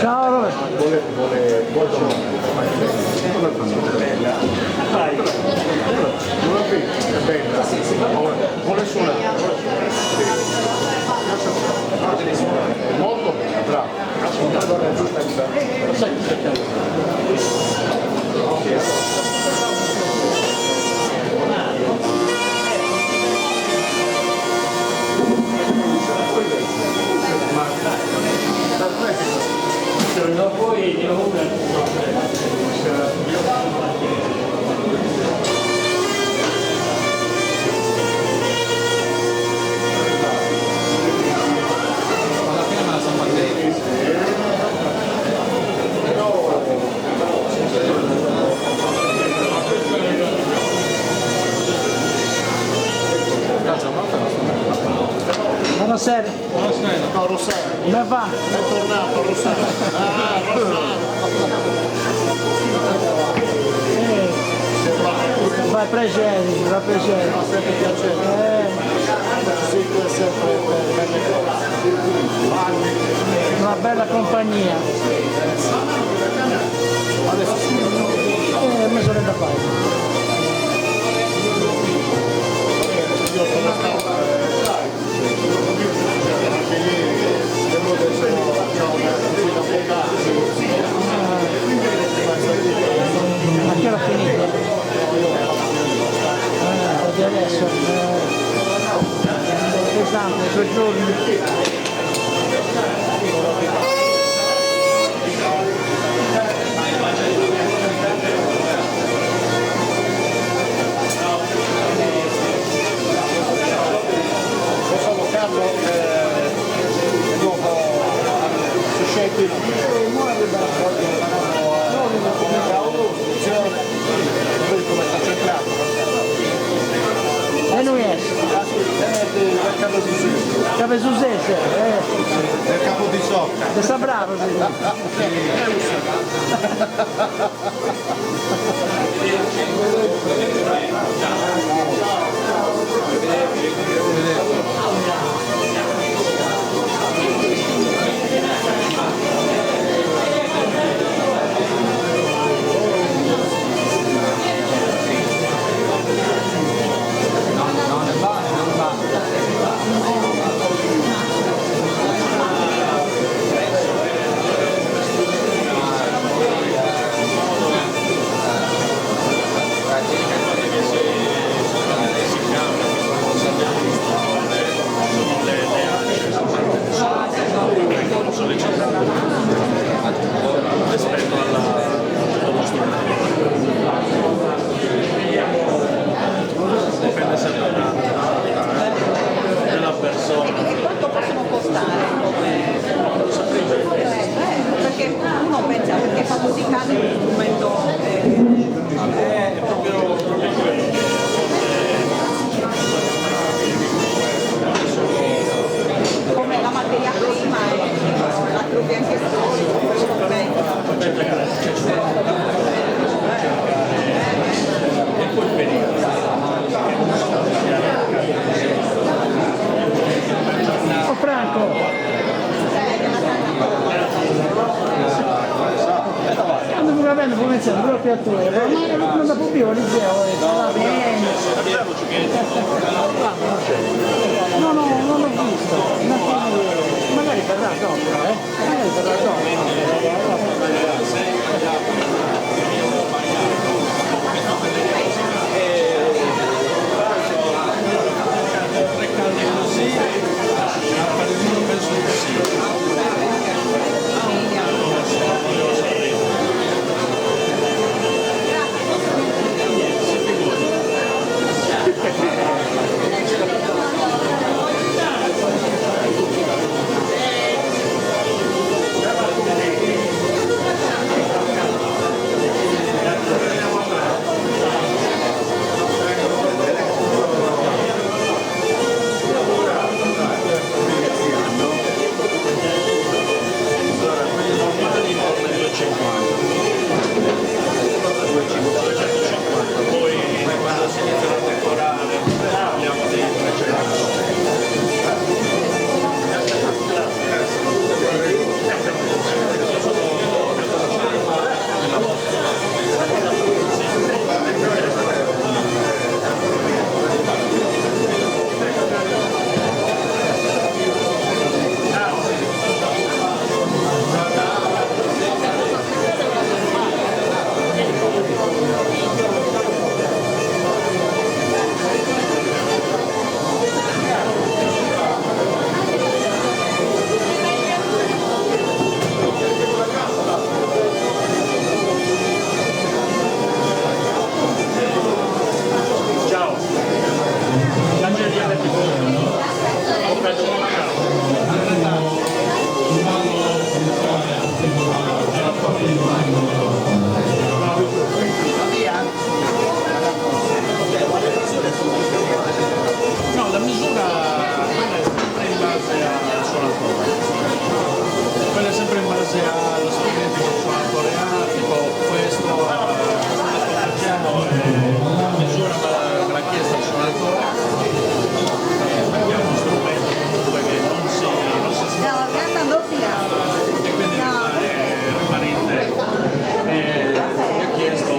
Ciao Roberto. Vuole suonare. Molto bravo. Buonasera. No, Rosario. Come va? È tornato Rosario. Ah, Rosario. Vai piacere, va piacere. Fa sempre piacere. Sì, tu è sempre belle cose. Una bella compagnia. Adesso sì. Mi sono da fare. Io sono stato anche ieri, devo essere A che ora finite? Di adesso. Pesante, soggiorni. Carlo, dopo si sceglie come sta centrato E lui è? del capo di Sisse, Capo Susese, del capo di Socca. ti sta bravo, Dipende sempre della persona. E quanto possono costare? Perché uno pensa perché fa musicale è un strumento È proprio quello. come la materia prima e la trovi anche E quel periodo. Oh Franco! Quando mi va bene può iniziare proprio a tu, ma non da più al liceo, va bene. No, non l'ho visto, magari verrà dopo, magari verrà dopo. No, la misura quella è sempre in base al suonatore. Quella è sempre in base allo strumento che il suonatore ha, tipo questo facciamo la misura me l'ha chiesto il suonatore. Abbiamo uno strumento comunque che non si No, canta doppia. e quindi rimane in tempo. E mi ha chiesto